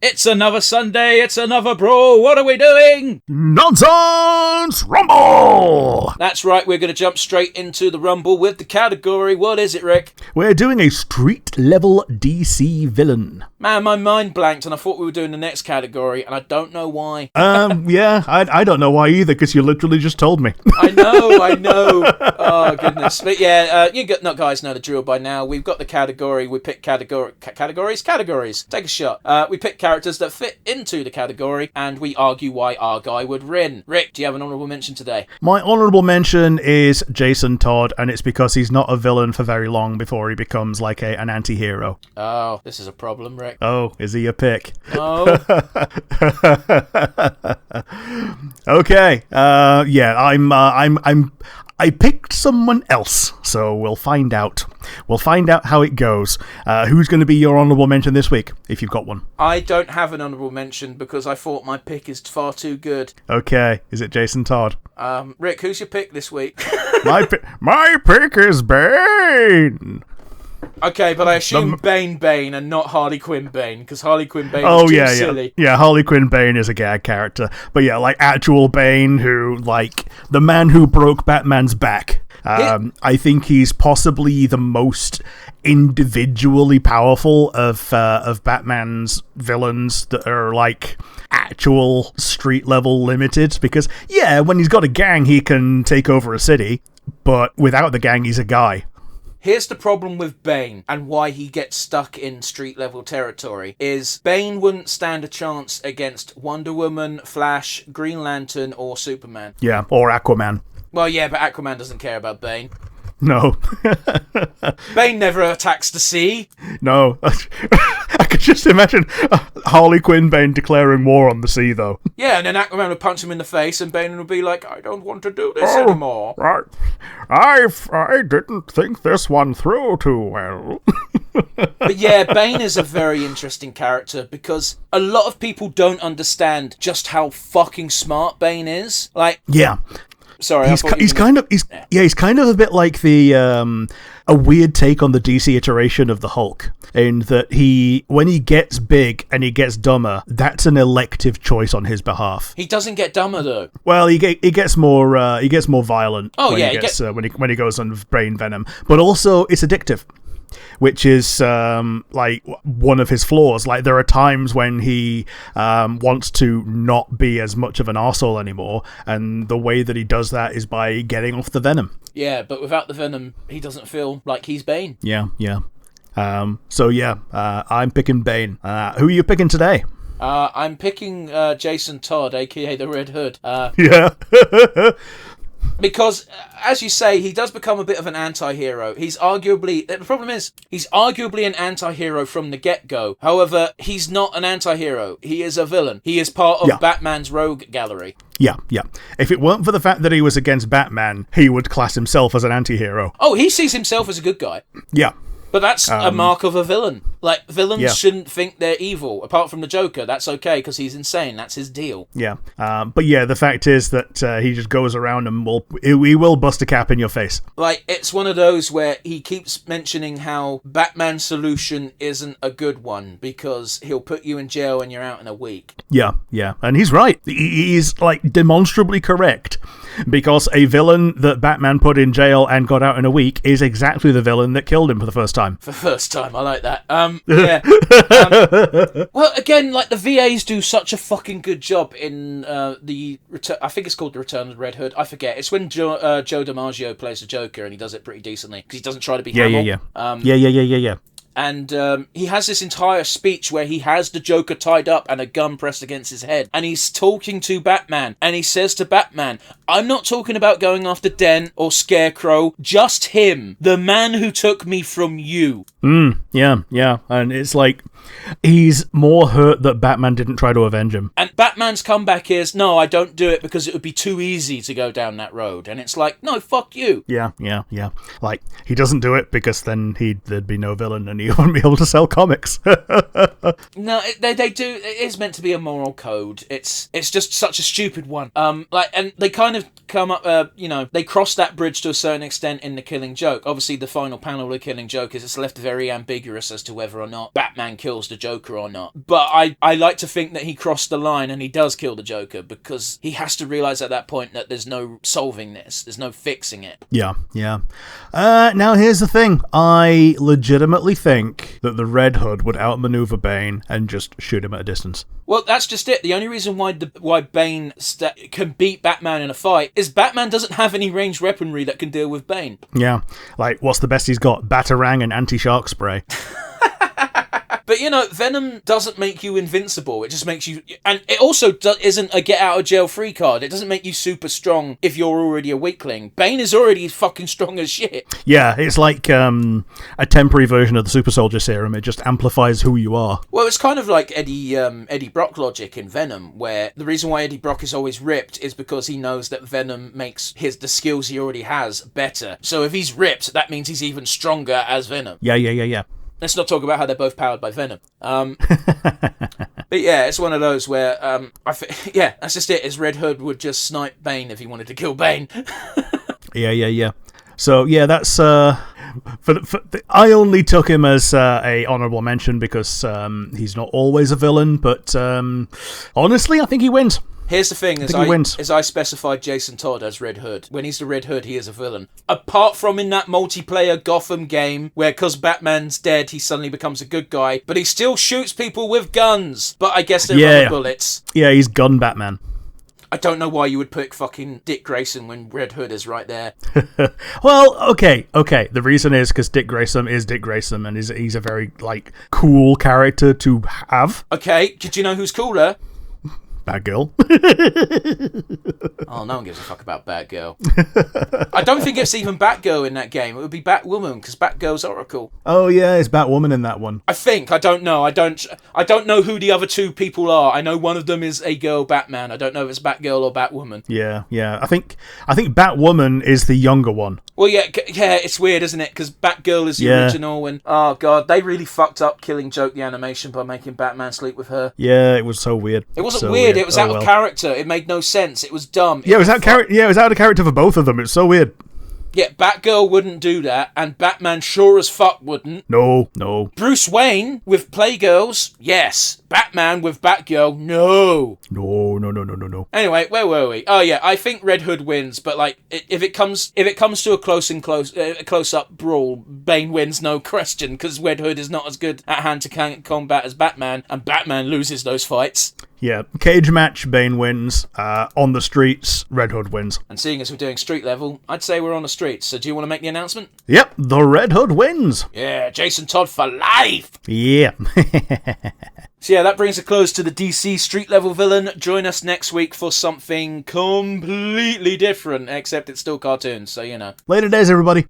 It's another Sunday, it's another brawl, what are we doing? Nonsense Rumble! That's right, we're going to jump straight into the Rumble with the category. What is it, Rick? We're doing a street-level DC villain. Man, my mind blanked and I thought we were doing the next category, and I don't know why. Yeah, I don't know why either, because you literally just told me. I know. Oh, goodness. But yeah, guys know the drill by now. We've got the category, we pick categories? Take a shot. We pick characters that fit into the category, and we argue why our guy would win. Rick, do you have an honourable mention today? My honourable mention is Jason Todd, and it's because he's not a villain for very long before he becomes like an anti-hero. Oh, this is a problem, Rick. Oh, is he a pick? No. Okay. I picked someone else, so we'll find out. We'll find out how it goes. Who's going to be your honourable mention this week, if you've got one? I don't have an honourable mention because I thought my pick is far too good. Okay, is it Jason Todd? Rick, who's your pick this week? My pick is Bane! Okay, but I assume Bane and not Harley Quinn Bane, because Harley Quinn Bane is too silly. Yeah, Harley Quinn Bane is a gag character. But yeah, like actual Bane, who, like, the man who broke Batman's back. I think he's possibly the most individually powerful of Batman's villains that are, like, actual street-level limited. Because, yeah, when he's got a gang, he can take over a city. But without the gang, he's a guy. Here's the problem with Bane, and why he gets stuck in street-level territory, is Bane wouldn't stand a chance against Wonder Woman, Flash, Green Lantern, or Superman. Yeah, or Aquaman. Well, yeah, but Aquaman doesn't care about Bane. No. Bane never attacks the sea. No. I could just imagine Harley Quinn Bane declaring war on the sea, though. Yeah, and then Aquaman would punch him in the face, and Bane would be like, I don't want to do this anymore. Right. I didn't think this one through too well. But yeah, Bane is a very interesting character, because a lot of people don't understand just how fucking smart Bane is. Like, yeah. Sorry, he's kind of a bit like a weird take on the DC iteration of the Hulk, in that when he gets big and he gets dumber, that's an elective choice on his behalf. He doesn't get dumber though. Well, he gets more violent. Oh when yeah, when he goes on brain venom, but also it's addictive. Which is like one of his flaws. Like, there are times when he wants to not be as much of an arsehole anymore, and the way that he does that is by getting off the venom. Yeah, but without the venom, he doesn't feel like he's Bane. Yeah. I'm picking Bane. Who are you picking today? I'm picking Jason Todd, aka the Red Hood. Yeah. Because, as you say, he does become a bit of an anti-hero. The problem is, he's arguably an anti-hero from the get-go. However, he's not an anti-hero. He is a villain. He is part of Batman's rogue gallery. Yeah. If it weren't for the fact that he was against Batman, he would class himself as an anti-hero. Oh, he sees himself as a good guy. Yeah. But that's a mark of a villain. Like, villains shouldn't think they're evil. Apart from the Joker, that's okay, because he's insane. That's his deal. Yeah. But yeah, the fact is that he just goes around and he will bust a cap in your face. Like, it's one of those where he keeps mentioning how Batman's solution isn't a good one, because he'll put you in jail and you're out in a week. Yeah. And he's right. He's, like, demonstrably correct. Because a villain that Batman put in jail and got out in a week is exactly the villain that killed him for the first time. For the first time, I like that. Yeah. Well, again, like, the VAs do such a fucking good job in I think it's called The Return of the Red Hood. I forget. It's when Joe DiMaggio plays the Joker, and he does it pretty decently, because he doesn't try to be Hamill. Yeah. And he has this entire speech where he has the Joker tied up and a gun pressed against his head. And he's talking to Batman. And he says to Batman, I'm not talking about going after Dent or Scarecrow. Just him. The man who took me from you. Yeah. And it's like, he's more hurt that Batman didn't try to avenge him. And Batman's comeback is, no, I don't do it because it would be too easy to go down that road. And it's like, no, fuck you. Yeah. Like, he doesn't do it because then there'd be no villain, and he you wouldn't be able to sell comics. No, they do. It is meant to be a moral code. It's just such a stupid one. And they kind of come up. They cross that bridge to a certain extent in The Killing Joke. Obviously, the final panel of The Killing Joke is it's left very ambiguous as to whether or not Batman kills the Joker or not. But I like to think that he crossed the line and he does kill the Joker, because he has to realize at that point that there's no solving this. There's no fixing it. Yeah. Now here's the thing. I legitimately think that the Red Hood would outmaneuver Bane and just shoot him at a distance. Well, that's just it. The only reason why Bane can beat Batman in a fight is Batman doesn't have any ranged weaponry that can deal with Bane. Yeah, like, what's the best he's got? Batarang and anti-shark spray. But, Venom doesn't make you invincible. It just makes you... And it also isn't a get-out-of-jail-free card. It doesn't make you super strong if you're already a weakling. Bane is already fucking strong as shit. Yeah, it's like a temporary version of the Super Soldier Serum. It just amplifies who you are. Well, it's kind of like Eddie Brock logic in Venom, where the reason why Eddie Brock is always ripped is because he knows that Venom makes the skills he already has better. So if he's ripped, that means he's even stronger as Venom. Yeah. Let's not talk about how they're both powered by Venom. But yeah, it's one of those where, that's just it. His Red Hood would just snipe Bane if he wanted to kill Bane. Yeah. So, yeah, that's... I only took him as a honourable mention because he's not always a villain, but honestly, I think he wins. Here's the thing, as I specified Jason Todd as Red Hood. When he's the Red Hood, he is a villain. Apart from in that multiplayer Gotham game, where because Batman's dead, he suddenly becomes a good guy, but he still shoots people with guns. But I guess they're rubber bullets. Yeah, he's Gun Batman. I don't know why you would pick fucking Dick Grayson when Red Hood is right there. Well, okay. The reason is because Dick Grayson is Dick Grayson, and he's a very, cool character to have. Okay, did you know who's cooler? Batgirl. Oh, no one gives a fuck about Batgirl. I don't think it's even Batgirl in that game. It would be Batwoman, because Batgirl's Oracle. Oh yeah, it's Batwoman in that one. I don't know. I don't know who the other two people are. I know one of them is a girl Batman. I don't know if it's Batgirl or Batwoman. Yeah. I think Batwoman is the younger one. Well, yeah, it's weird, isn't it? Because Batgirl is the original, and oh god, they really fucked up Killing Joke the animation by making Batman sleep with her. Yeah, it was so weird. It wasn't weird. It was out of character. It made no sense. It was dumb. Yeah, it was out of character for both of them. It's so weird. Yeah, Batgirl wouldn't do that, and Batman sure as fuck wouldn't. No. Bruce Wayne with Playgirls, yes. Batman with Batgirl, no. No. Anyway, where were we? Oh yeah, I think Red Hood wins, but if it comes to a close up brawl, Bane wins, no question, because Red Hood is not as good at hand-to-hand combat as Batman, and Batman loses those fights. Yeah, cage match, Bane wins. On the streets, Red Hood wins. And seeing as we're doing street level, I'd say we're on the streets. So do you want to make the announcement? Yep, the Red Hood wins. Yeah, Jason Todd for life. Yeah. So yeah, that brings a close to the DC street level villain. Join us next week for something completely different, except it's still cartoons, so you know. Later days, everybody.